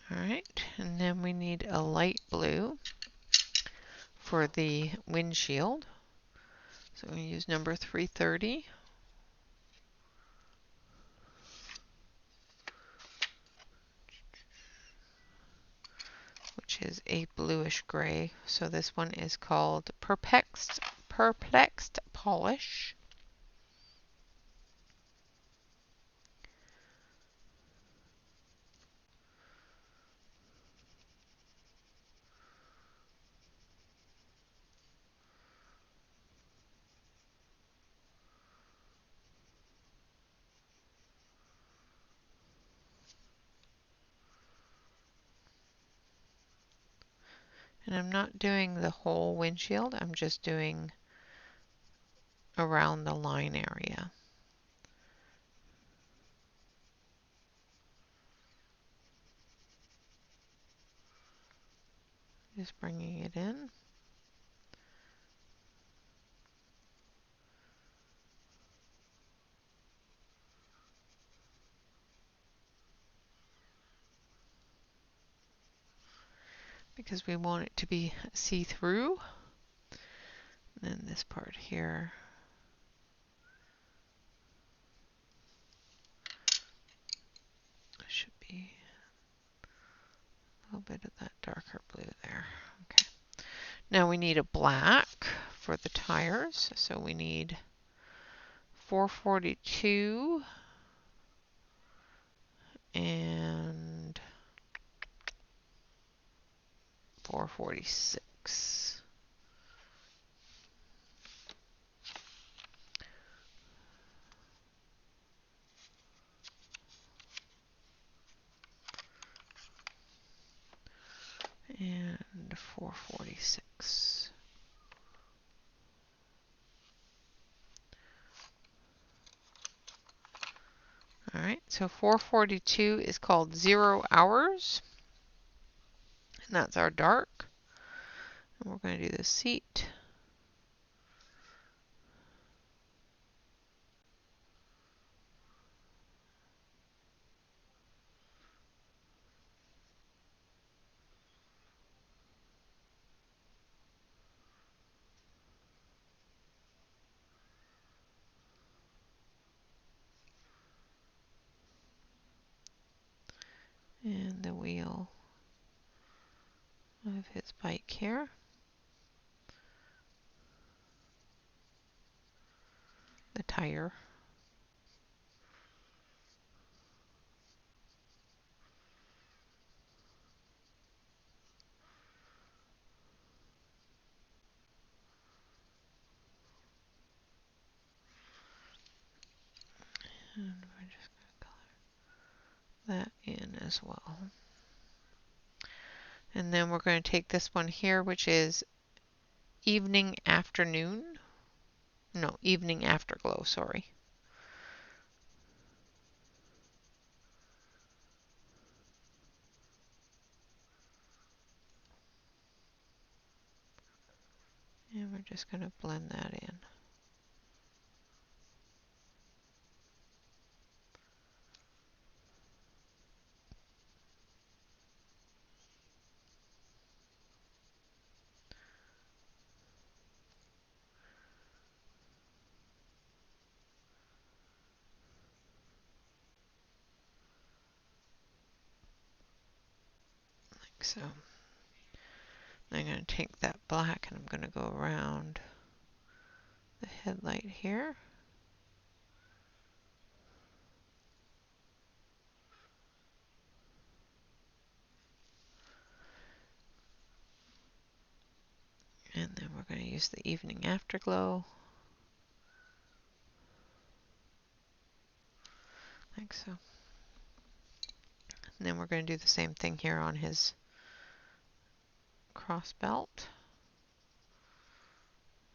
Alright, and then we need a light blue for the windshield. So we use number 330. Which is a bluish gray. So this one is called Perplexed Polish. And I'm not doing the whole windshield, I'm just doing around the line area. Just bringing it in. Because we want it to be see-through. And then this part here. Should be a little bit of that darker blue there. Okay. Now we need a black for the tires. So we need 442 and 446. And 446. All right, so 442 is called 0 hours, and that's our dark. And we're going to do the seat. And the wheel of his bike here. The tire. And we're just going to color that in as well. And then we're going to take this one here, which is evening afternoon. No, evening afterglow, sorry. And we're just going to blend that in. Like so. I'm going to take that black and I'm going to go around the headlight here. And then we're going to use the evening afterglow. Like so. And then we're going to do the same thing here on his cross belt.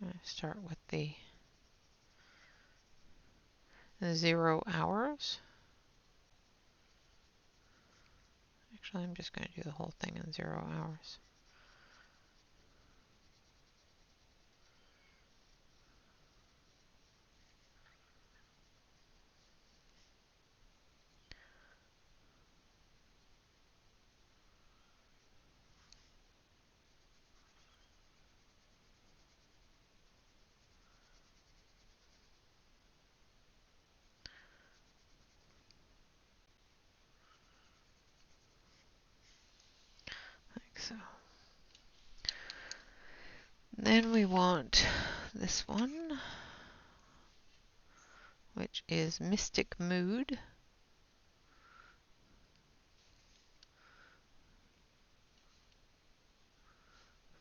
I'm going to start with the 0 hours. Actually, I'm just going to do the whole thing in 0 hours. Like so. Then we want this one, which is Mystic Mood.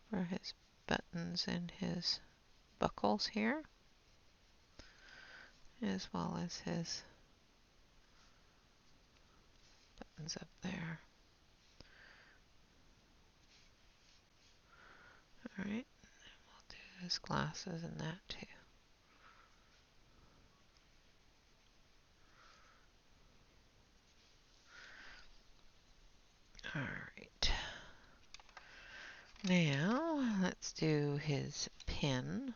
For his buttons and his buckles here, as well as his buttons up there. Alright, we'll do his glasses and that too. Alright. Now, let's do his pin.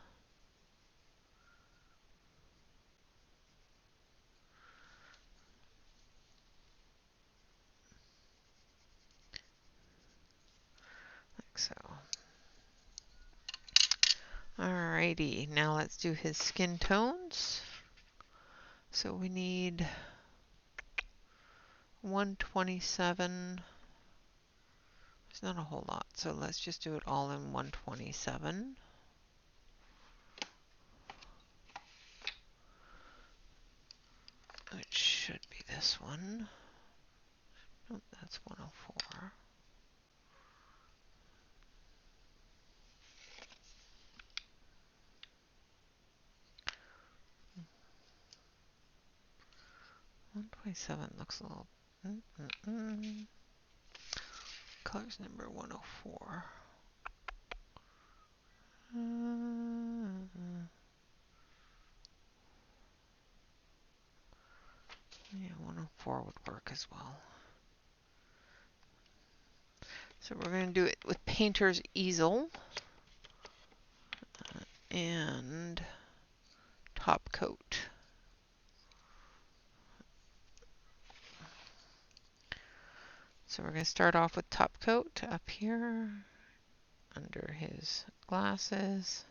Like so. Alrighty, now let's do his skin tones. So we need 127. It's not a whole lot, so let's just do it all in 127. Which should be this one. Nope, that's 104. One 27 looks a little. Colors number 104. Yeah, 104 would work as well. So we're going to do it with painter's easel and top coat. So we're going to start off with top coat up here under his glasses,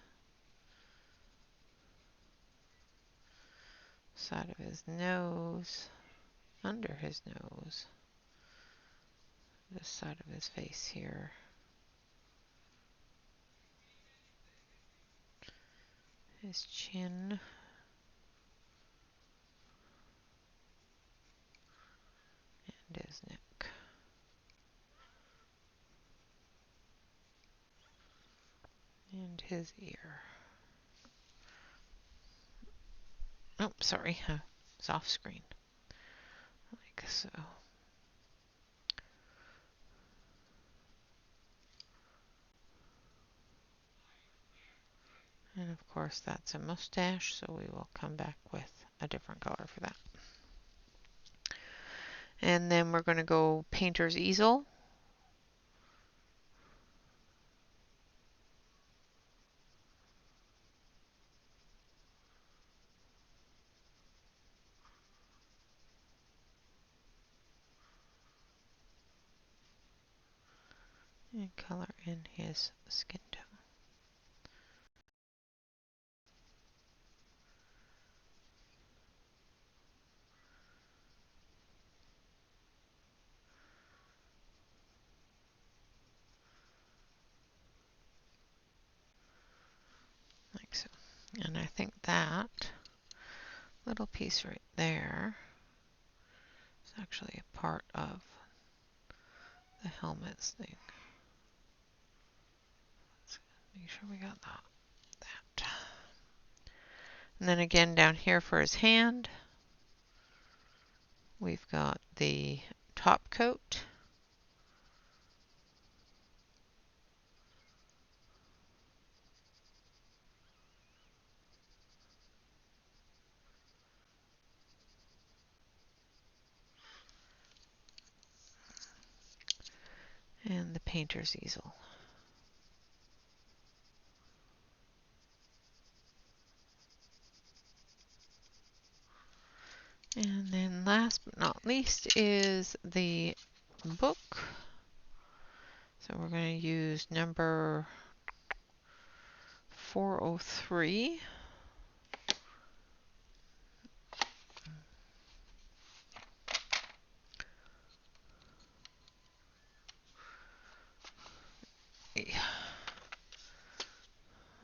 side of his nose, under his nose, this side of his face here, his chin, and his neck. And his ear. Oh, sorry, it's off screen. Like so. And of course that's a mustache, so we will come back with a different color for that. And then we're going to go painter's easel. And color in his skin tone. Like so. And I think that little piece right there is actually a part of the helmets thing. Let's make sure we got that. And then again down here for his hand, we've got the top coat. And the painter's easel. And then last but not least is the book. So we're going to use number 403.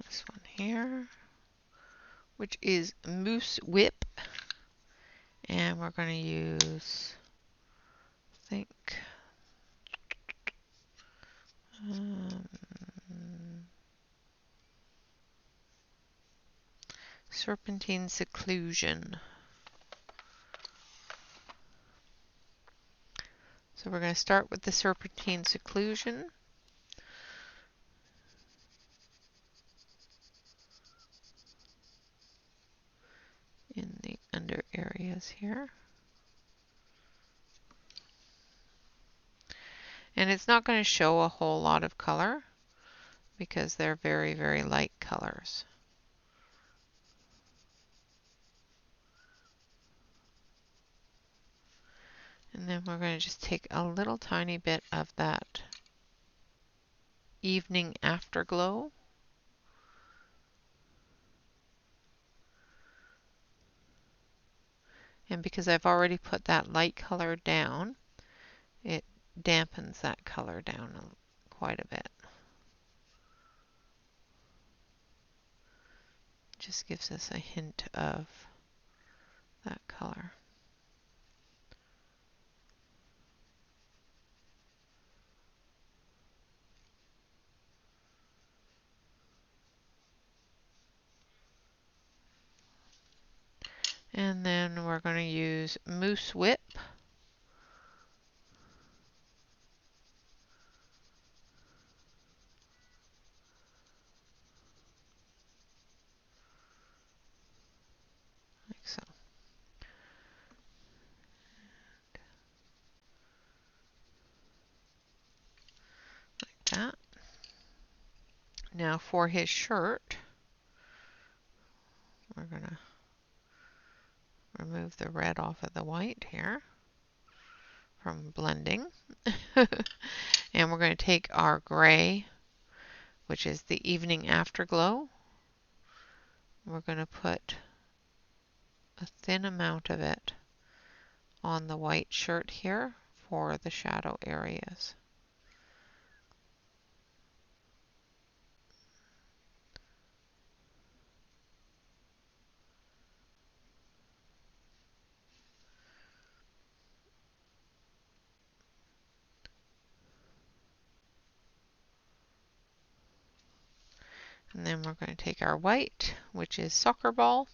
This one here, which is Moose Whip. And we're going to use, I think, Serpentine Seclusion. So we're going to start with the Serpentine Seclusion. In the under areas here. And it's not going to show a whole lot of color because they're very, very light colors. And then we're going to just take a little tiny bit of that evening afterglow. And because I've already put that light color down, it dampens that color down quite a bit. Just gives us a hint of that color. And then we're going to use Moose Whip. Like so. Now for his shirt, we're going to remove the red off of the white here from blending. And we're going to take our gray, which is the evening afterglow. We're going to put a thin amount of it on the white shirt here for the shadow areas. And then we're going to take our white, which is soccer ball.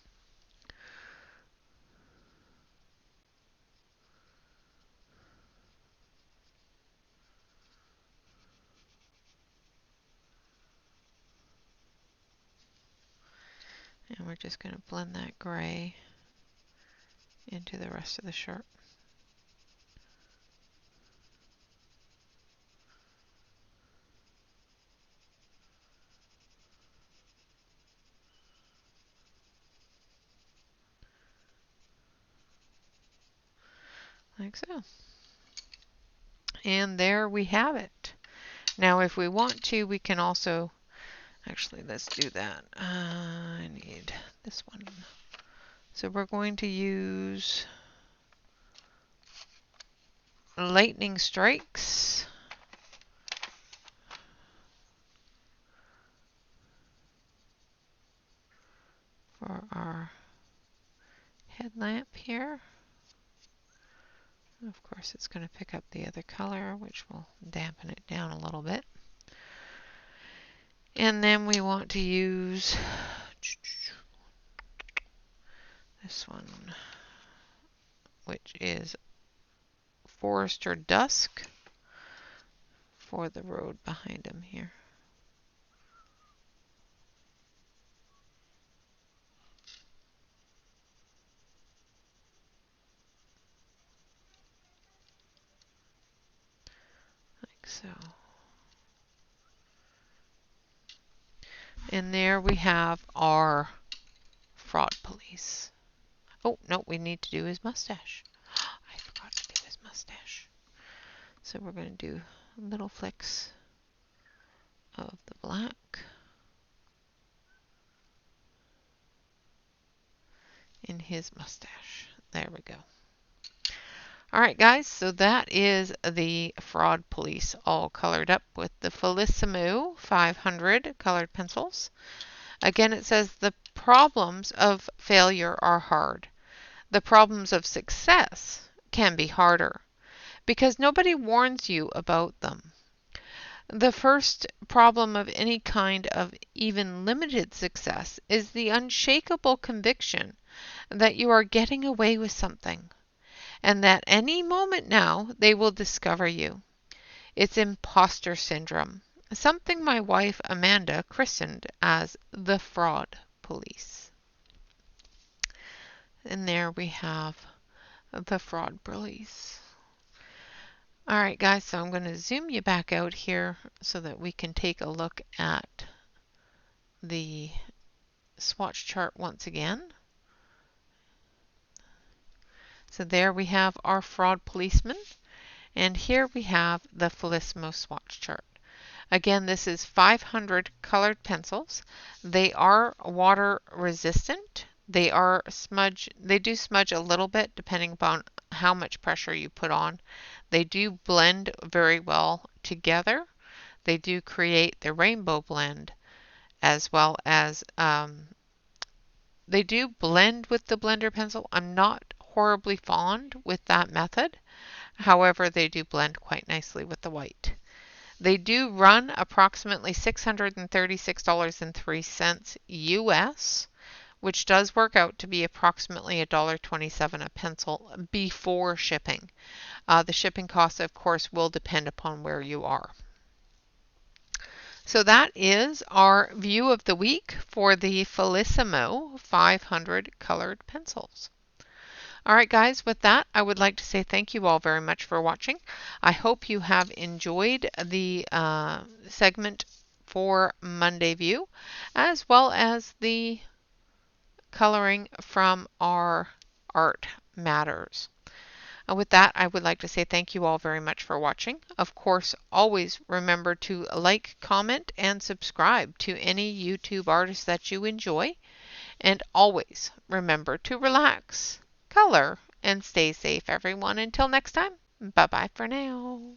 And we're just going to blend that gray into the rest of the shirt. Like so. And there we have it. Now if we want to, we can also, actually let's do that. I need this one. So we're going to use lightning strikes for our headlamp here. Of course, it's going to pick up the other color, which will dampen it down a little bit. And then we want to use this one, which is Forester Dusk for the road behind him here. Like so. And there we have our fraud police. Oh, no, we need to do his mustache. I forgot to do his mustache. So we're going to do little flicks of the black in his mustache. There we go. Alright guys, so that is the fraud police all colored up with the Felissimo 500 colored pencils. Again, it says the problems of failure are hard. The problems of success can be harder because nobody warns you about them. The first problem of any kind of even limited success is the unshakable conviction that you are getting away with something, and that any moment now they will discover you. It's imposter syndrome, something my wife Amanda christened as the fraud police. And there we have the fraud police. Alright guys, so I'm going to zoom you back out here so that we can take a look at the swatch chart once again. So there we have our fraud policeman, and here we have the Felissimo swatch chart. Again, this is 500 colored pencils. They are water resistant. They do smudge a little bit depending upon how much pressure you put on. They do blend very well together. They do create the rainbow blend, as well as they do blend with the blender pencil. I'm not horribly fond with that method. However, they do blend quite nicely with the white. They do run approximately $636.03 US, which does work out to be approximately $1.27 a pencil before shipping. The shipping cost, of course, will depend upon where you are. So that is our view of the week for the Felissimo 500 colored pencils. Alright guys, with that, I would like to say thank you all very much for watching. I hope you have enjoyed the segment for Monday view, as well as the coloring from our Art Matters. With that, I would like to say thank you all very much for watching. Of course, always remember to like, comment, and subscribe to any YouTube artist that you enjoy. And always remember to relax, color, and stay safe, everyone. Until next time, bye-bye for now.